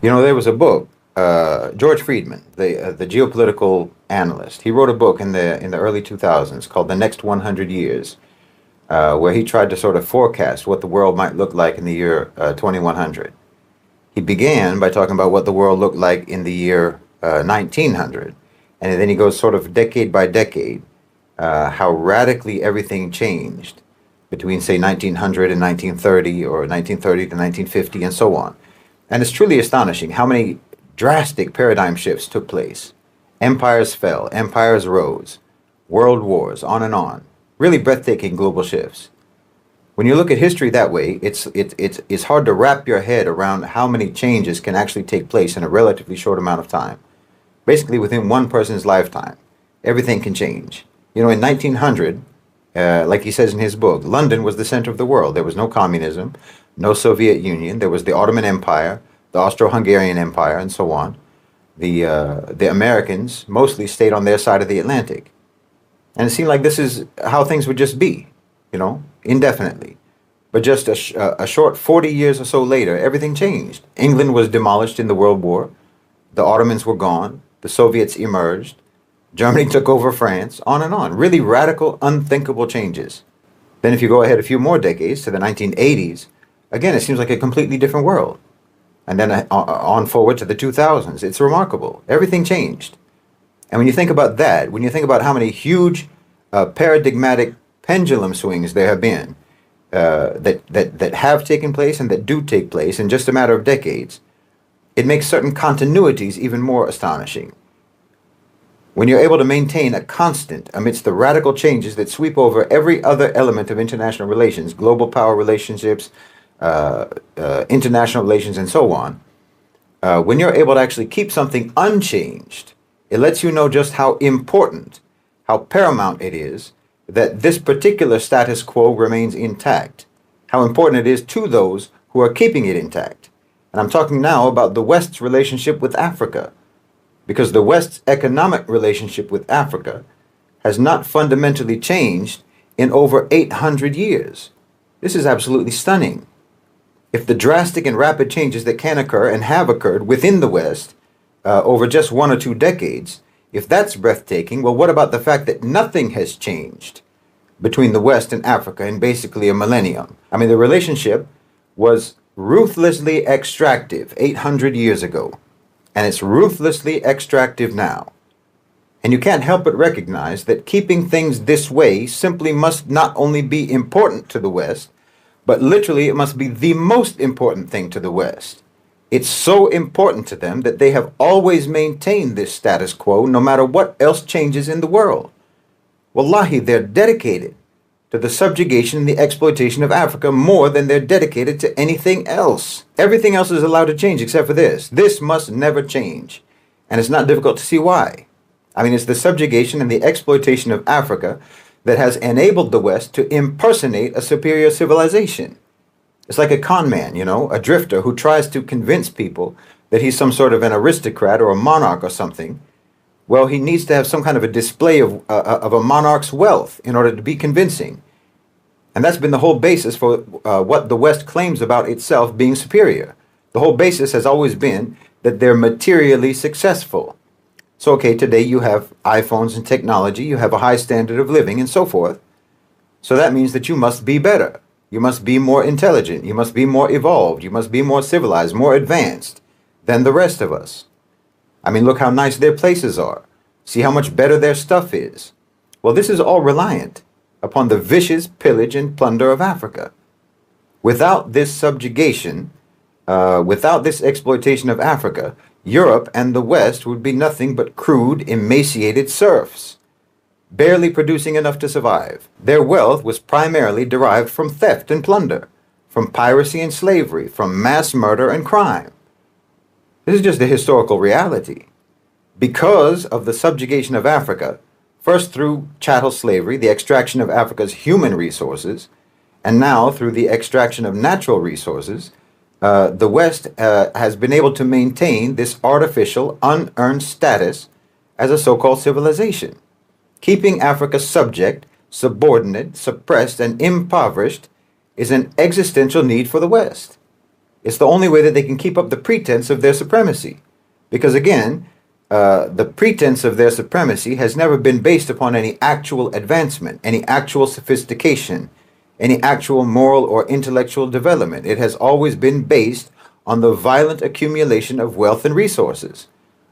You know, there was a book, George Friedman, the geopolitical analyst. He wrote a book in the early 2000s called The Next 100 Years, where he tried to sort of forecast what the world might look like in the year 2100. He began by talking about what the world looked like in the year 1900, and then he goes sort of decade by decade, how radically everything changed between, say, 1900 and 1930, or 1930 to 1950, and so on. And it's truly astonishing how many drastic paradigm shifts took place. Empires fell, empires rose, world wars, on and on. Really breathtaking global shifts. When you look at history that way, it's hard to wrap your head around how many changes can actually take place in a relatively short amount of time. Basically, within one person's lifetime, everything can change. You know, in 1900, like he says in his book, London was the center of the world. There was no communism, no Soviet Union. There was the Ottoman Empire, the Austro-Hungarian Empire, and so on. The Americans mostly stayed on their side of the Atlantic. And it seemed like this is how things would just be, you know, indefinitely. But just a short 40 years or so later, everything changed. England was demolished in the World War. The Ottomans were gone. The Soviets emerged. Germany took over France, on and on. Really radical, unthinkable changes. Then if you go ahead a few more decades to the 1980s, again, it seems like a completely different world. And then on forward to the 2000s, it's remarkable. Everything changed. And when you think about that, when you think about how many huge paradigmatic pendulum swings there have been that have taken place and that do take place in just a matter of decades, it makes certain continuities even more astonishing. When you're able to maintain a constant amidst the radical changes that sweep over every other element of international relations, global power relationships, international relations, and so on, when you're able to actually keep something unchanged, it lets you know just how important, how paramount it is that this particular status quo remains intact, how important it is to those who are keeping it intact. And I'm talking now about the West's relationship with Africa, because the West's economic relationship with Africa has not fundamentally changed in over 800 years. This is absolutely stunning. If the drastic and rapid changes that can occur and have occurred within the West over just 1 or 2 decades, if that's breathtaking, well, what about the fact that nothing has changed between the West and Africa in basically a millennium? I mean, the relationship was ruthlessly extractive 800 years ago, and it's ruthlessly extractive now. And you can't help but recognize that keeping things this way simply must not only be important to the West, but literally it must be the most important thing to the West. It's so important to them that they have always maintained this status quo no matter what else changes in the world. Wallahi, they're dedicated to the subjugation and the exploitation of Africa more than they're dedicated to anything else. Everything else is allowed to change except for this. This must never change. And it's not difficult to see why. I mean, it's the subjugation and the exploitation of Africa that has enabled the West to impersonate a superior civilization. It's like a con man, you know, a drifter who tries to convince people that he's some sort of an aristocrat or a monarch or something. Well, he needs to have some kind of a display of a monarch's wealth in order to be convincing. And that's been the whole basis for what the West claims about itself being superior. The whole basis has always been that they're materially successful. So, okay, today you have iPhones and technology, you have a high standard of living and so forth. So that means that you must be better. You must be more intelligent. You must be more evolved. You must be more civilized, more advanced than the rest of us. I mean, look how nice their places are. See how much better their stuff is. Well, this is all reliant upon the vicious pillage and plunder of Africa. Without this subjugation, without this exploitation of Africa, Europe and the West would be nothing but crude, emaciated serfs, barely producing enough to survive. Their wealth was primarily derived from theft and plunder, from piracy and slavery, from mass murder and crime. This is just the historical reality. Because of the subjugation of Africa, first through chattel slavery, the extraction of Africa's human resources, and now through the extraction of natural resources, the West has been able to maintain this artificial, unearned status as a so-called civilization. Keeping Africa subject, subordinate, suppressed, and impoverished is an existential need for the West. It's the only way that they can keep up the pretense of their supremacy. Because again, the pretense of their supremacy has never been based upon any actual advancement, any actual sophistication, any actual moral or intellectual development. It has always been based on the violent accumulation of wealth and resources,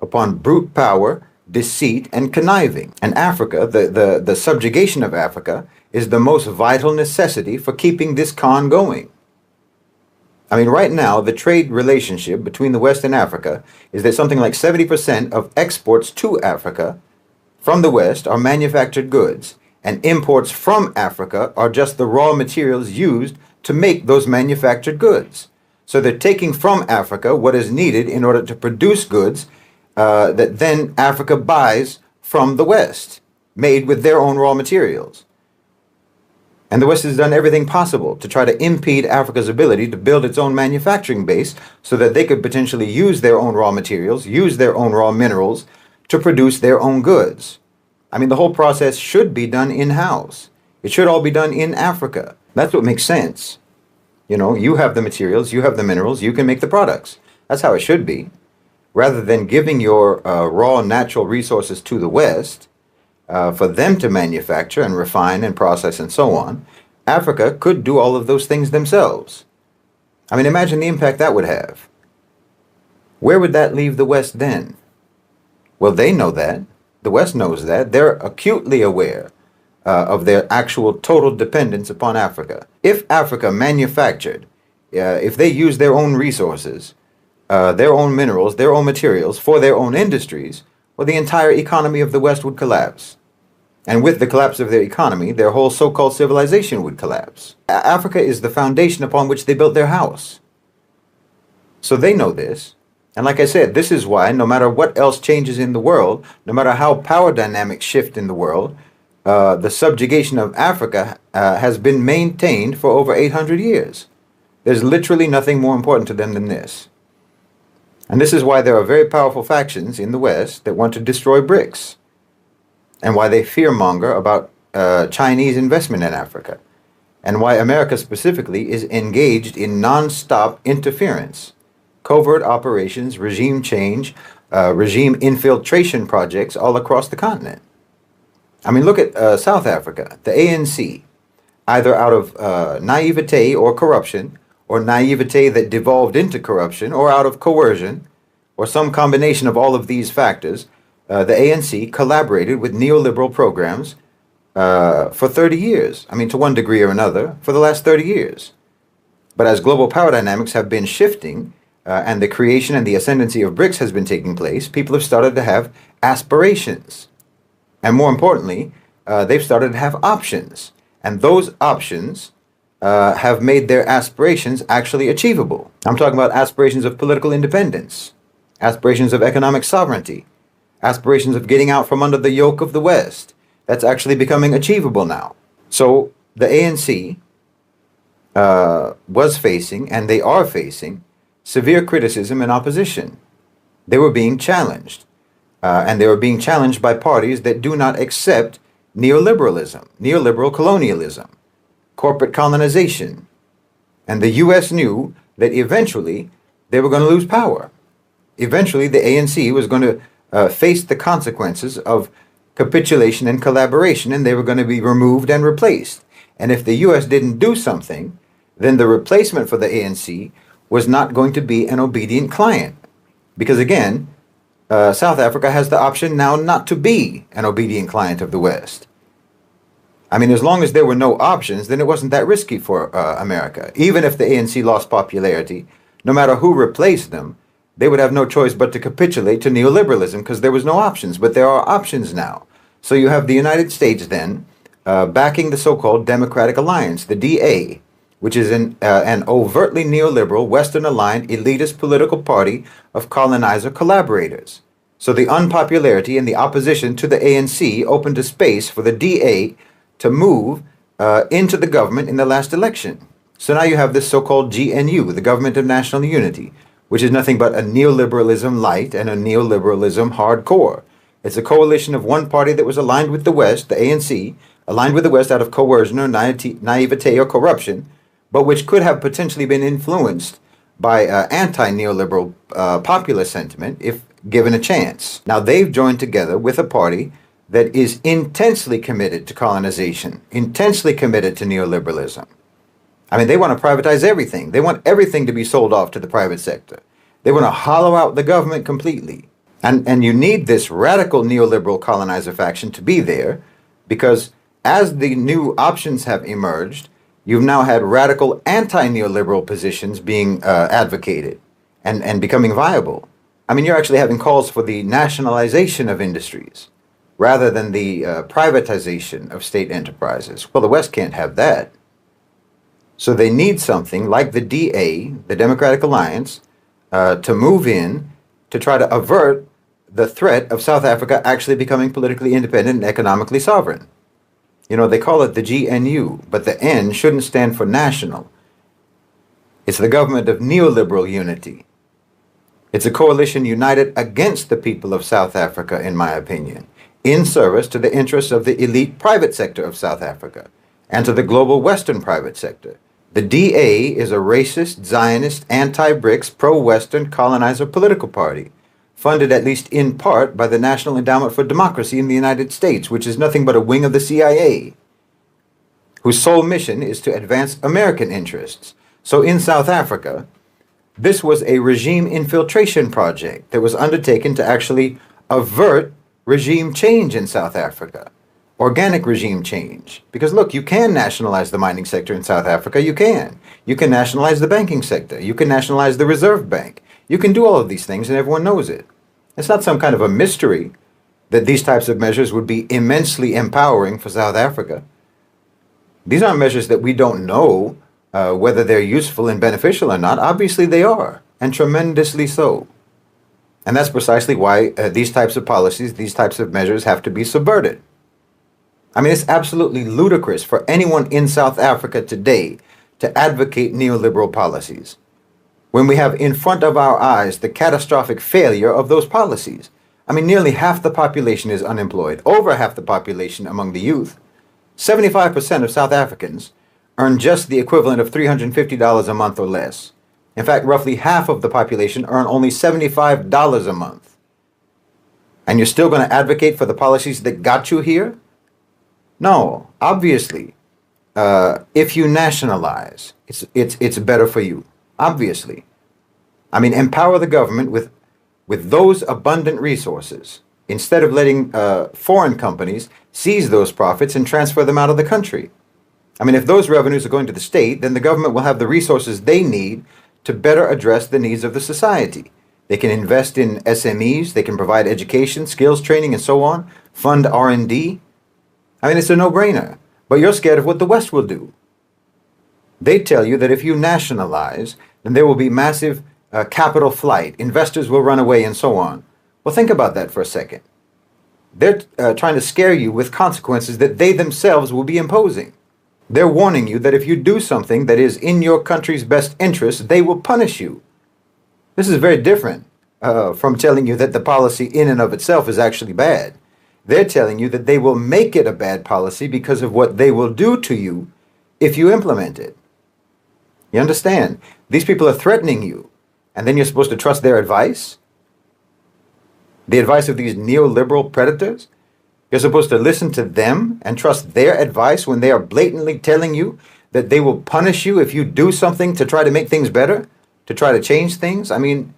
upon brute power, deceit, and conniving. And Africa, the subjugation of Africa, is the most vital necessity for keeping this con going. I mean, right now, the trade relationship between the West and Africa is that something like 70% of exports to Africa from the West are manufactured goods, and imports from Africa are just the raw materials used to make those manufactured goods. So they're taking from Africa what is needed in order to produce goods that then Africa buys from the West, made with their own raw materials. And the West has done everything possible to try to impede Africa's ability to build its own manufacturing base so that they could potentially use their own raw materials, use their own raw minerals to produce their own goods. I mean, the whole process should be done in-house. It should all be done in Africa. That's what makes sense. You know, you have the materials, you have the minerals, you can make the products. That's how it should be. Rather than giving your raw natural resources to the West, for them to manufacture and refine and process and so on, Africa could do all of those things themselves. I mean, imagine the impact that would have. Where would that leave the West then? Well, they know that. The West knows that. They're acutely aware of their actual total dependence upon Africa. If Africa manufactured, if they used their own resources, their own minerals, their own materials for their own industries, well, the entire economy of the West would collapse. And with the collapse of their economy, their whole so-called civilization would collapse. Africa is the foundation upon which they built their house. So they know this. And like I said, this is why no matter what else changes in the world, no matter how power dynamics shift in the world, the subjugation of Africa has been maintained for over 800 years. There's literally nothing more important to them than this. And this is why there are very powerful factions in the West that want to destroy BRICS, and why they fearmonger about Chinese investment in Africa, and why America specifically is engaged in non-stop interference, covert operations, regime change, regime infiltration projects all across the continent. I mean, look at South Africa, the ANC, either out of naivete or corruption, or naivete that devolved into corruption, or out of coercion, or some combination of all of these factors, the ANC collaborated with neoliberal programs for 30 years. I mean, to one degree or another, for the last 30 years. But as global power dynamics have been shifting, and the creation and the ascendancy of BRICS has been taking place, people have started to have aspirations. And more importantly, they've started to have options. And those options have made their aspirations actually achievable. I'm talking about aspirations of political independence, aspirations of economic sovereignty, aspirations of getting out from under the yoke of the West. That's actually becoming achievable now. So the ANC was facing, and they are facing, severe criticism and opposition. They were being challenged. And they were being challenged by parties that do not accept neoliberalism, neoliberal colonialism, corporate colonization. And the U.S. knew that eventually they were going to lose power. Eventually the ANC was going to face the consequences of capitulation and collaboration, and they were going to be removed and replaced. And if the U.S. didn't do something, then the replacement for the ANC was not going to be an obedient client. Because again, South Africa has the option now not to be an obedient client of the West. I mean, as long as there were no options, then it wasn't that risky for America. Even if the ANC lost popularity, no matter who replaced them, they would have no choice but to capitulate to neoliberalism because there was no options. But there are options now. So you have the United States then backing the so-called Democratic Alliance, the DA, which is an overtly neoliberal, Western-aligned, elitist political party of colonizer collaborators. So the unpopularity and the opposition to the ANC opened a space for the DA to move into the government in the last election. So now you have this so-called GNU, the Government of National Unity, which is nothing but a neoliberalism light and a neoliberalism hardcore. It's a coalition of one party that was aligned with the West, the ANC, aligned with the West out of coercion or naivete or corruption, but which could have potentially been influenced by anti-neoliberal popular sentiment if given a chance. Now, they've joined together with a party that is intensely committed to colonization, intensely committed to neoliberalism. I mean, they want to privatize everything. They want everything to be sold off to the private sector. They want to hollow out the government completely. And you need this radical neoliberal colonizer faction to be there, because as the new options have emerged, you've now had radical anti-neoliberal positions being advocated and becoming viable. I mean, you're actually having calls for the nationalization of industries rather than the privatization of state enterprises. Well, the West can't have that. So they need something like the DA, the Democratic Alliance, to move in to try to avert the threat of South Africa actually becoming politically independent and economically sovereign. You know, they call it the GNU, but the N shouldn't stand for national. It's the government of neoliberal unity. It's a coalition united against the people of South Africa, in my opinion, in service to the interests of the elite private sector of South Africa and to the global Western private sector. The DA is a racist, Zionist, anti-BRICS, pro-Western colonizer political party, funded at least in part by the National Endowment for Democracy in the United States, which is nothing but a wing of the CIA, whose sole mission is to advance American interests. So in South Africa, this was a regime infiltration project that was undertaken to actually avert regime change in South Africa, organic regime change. Because look, you can nationalize the mining sector in South Africa, you can. You can nationalize the banking sector, you can nationalize the Reserve Bank. You can do all of these things and everyone knows it. It's not some kind of a mystery that these types of measures would be immensely empowering for South Africa. These aren't measures that we don't know whether they're useful and beneficial or not. Obviously they are, and tremendously so. And that's precisely why these types of policies, these types of measures have to be subverted. I mean, it's absolutely ludicrous for anyone in South Africa today to advocate neoliberal policies, when we have in front of our eyes the catastrophic failure of those policies. I mean, nearly half the population is unemployed, over half the population among the youth. 75% of South Africans earn just the equivalent of $350 a month or less. In fact, roughly half of the population earn only $75 a month. And you're still going to advocate for the policies that got you here? No, obviously, if you nationalize, it's better for you. Obviously. I mean, empower the government with those abundant resources instead of letting foreign companies seize those profits and transfer them out of the country. I mean, if those revenues are going to the state, then the government will have the resources they need to better address the needs of the society. They can invest in SMEs, they can provide education, skills training, and so on, fund R&D. I mean, it's a no-brainer. But you're scared of what the West will do. They tell you that if you nationalize, then there will be massive capital flight, investors will run away, and so on. Well, think about that for a second. They're trying to scare you with consequences that they themselves will be imposing. They're warning you that if you do something that is in your country's best interest, they will punish you. This is very different from telling you that the policy in and of itself is actually bad. They're telling you that they will make it a bad policy because of what they will do to you if you implement it. You understand? These people are threatening you, and then you're supposed to trust their advice? The advice of these neoliberal predators? You're supposed to listen to them and trust their advice when they are blatantly telling you that they will punish you if you do something to try to make things better, to try to change things? I mean,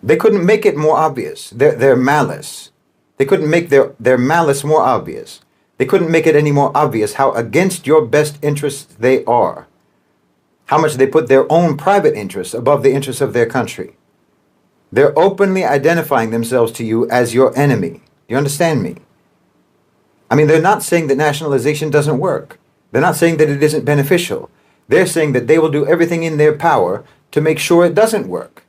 they couldn't make it more obvious, their malice. They couldn't make their malice more obvious. They couldn't make it any more obvious how against your best interests they are. How much they put their own private interests above the interests of their country. They're openly identifying themselves to you as your enemy. Do you understand me? I mean, they're not saying that nationalization doesn't work. They're not saying that it isn't beneficial. They're saying that they will do everything in their power to make sure it doesn't work.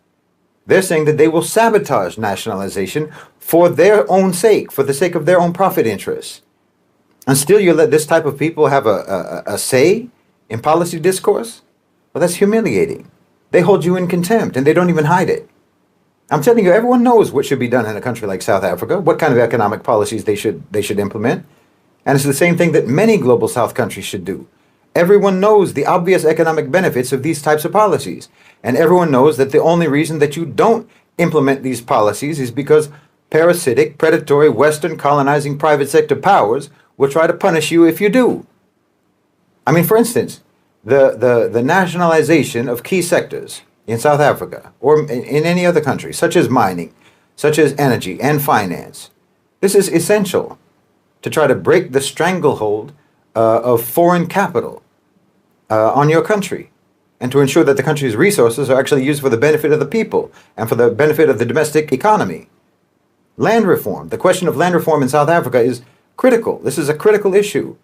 They're saying that they will sabotage nationalization for their own sake, for the sake of their own profit interests. And still you let this type of people have a say in policy discourse? Well, that's humiliating. They hold you in contempt and they don't even hide it. I'm telling you, everyone knows what should be done in a country like South Africa, what kind of economic policies they should implement. And it's the same thing that many global South countries should do. Everyone knows the obvious economic benefits of these types of policies. And everyone knows that the only reason that you don't implement these policies is because parasitic, predatory, Western colonizing private sector powers will try to punish you if you do. I mean, for instance, the nationalization of key sectors in South Africa or in any other country, such as mining, such as energy and finance. This is essential to try to break the stranglehold of foreign capital on your country, and to ensure that the country's resources are actually used for the benefit of the people and for the benefit of the domestic economy. Land reform. The question of land reform in South Africa is critical. This is a critical issue.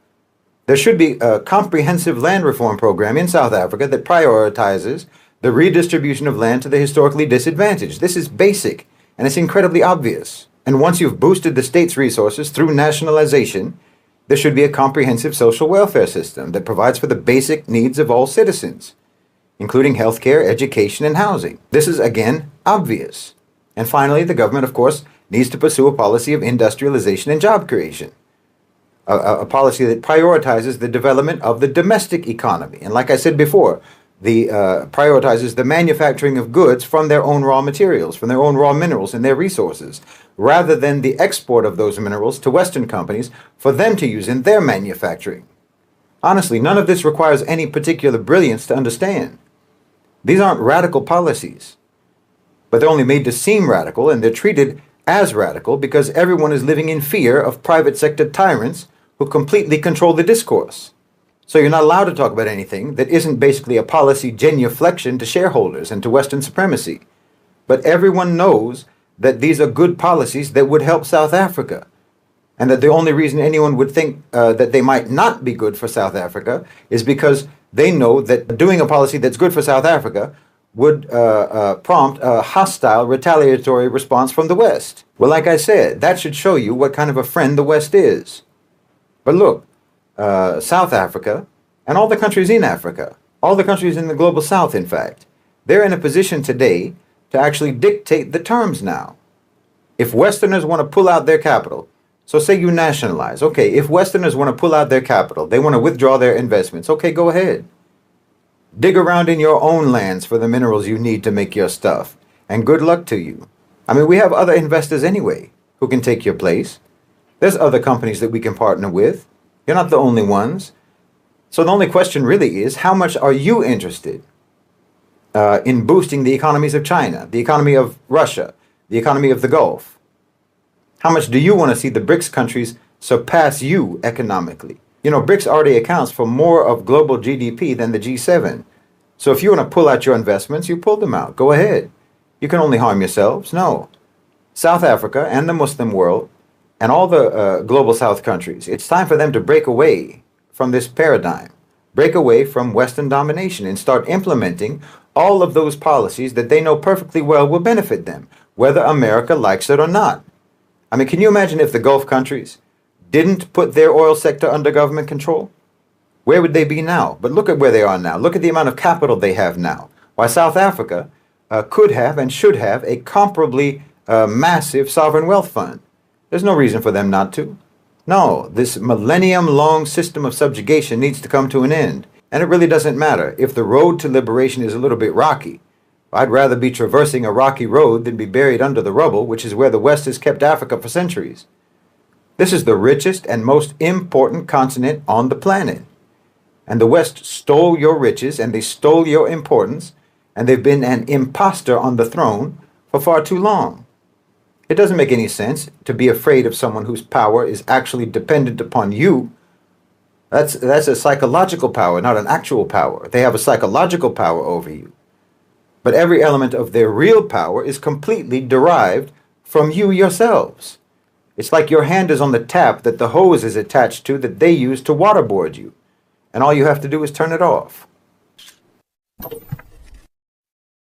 There should be a comprehensive land reform program in South Africa that prioritizes the redistribution of land to the historically disadvantaged. This is basic, and it's incredibly obvious. And once you've boosted the state's resources through nationalization, there should be a comprehensive social welfare system that provides for the basic needs of all citizens, including healthcare, education, and housing. This is, again, obvious. And finally, the government, of course, needs to pursue a policy of industrialization and job creation, a policy that prioritizes the development of the domestic economy. And like I said before, prioritizes the manufacturing of goods from their own raw materials, from their own raw minerals and their resources, rather than the export of those minerals to Western companies for them to use in their manufacturing. Honestly, none of this requires any particular brilliance to understand. These aren't radical policies, but they're only made to seem radical, and they're treated as radical because everyone is living in fear of private sector tyrants who completely control the discourse. So you're not allowed to talk about anything that isn't basically a policy genuflection to shareholders and to Western supremacy. But everyone knows that these are good policies that would help South Africa, and that the only reason anyone would think that they might not be good for South Africa is because they know that doing a policy that's good for South Africa would prompt a hostile, retaliatory response from the West. Well, like I said, that should show you what kind of a friend the West is. But look, South Africa and all the countries in Africa, all the countries in the global South, in fact, they're in a position today to actually dictate the terms now. If Westerners want to pull out their capital, so say you nationalize, okay, if Westerners want to pull out their capital, they want to withdraw their investments, okay, go ahead. Dig around in your own lands for the minerals you need to make your stuff, and good luck to you. I mean, we have other investors anyway who can take your place. There's other companies that we can partner with. You're not the only ones. So the only question really is, how much are you interested in boosting the economies of China, the economy of Russia, the economy of the Gulf? How much do you want to see the BRICS countries surpass you economically? You know, BRICS already accounts for more of global GDP than the G7. So if you want to pull out your investments, you pull them out. Go ahead. You can only harm yourselves. No. South Africa and the Muslim world and all the global South countries, it's time for them to break away from this paradigm, break away from Western domination, and start implementing all of those policies that they know perfectly well will benefit them, whether America likes it or not. I mean, can you imagine if the Gulf countries didn't put their oil sector under government control? Where would they be now? But look at where they are now. Look at the amount of capital they have now. Why, South Africa could have and should have a comparably massive sovereign wealth fund. There's no reason for them not to. No, this millennium-long system of subjugation needs to come to an end. And it really doesn't matter if the road to liberation is a little bit rocky. I'd rather be traversing a rocky road than be buried under the rubble, which is where the West has kept Africa for centuries. This is the richest and most important continent on the planet. And the West stole your riches, and they stole your importance, and they've been an imposter on the throne for far too long. It doesn't make any sense to be afraid of someone whose power is actually dependent upon you. That's a psychological power, not an actual power. They have a psychological power over you. But every element of their real power is completely derived from you yourselves. It's like your hand is on the tap that the hose is attached to that they use to waterboard you. And all you have to do is turn it off.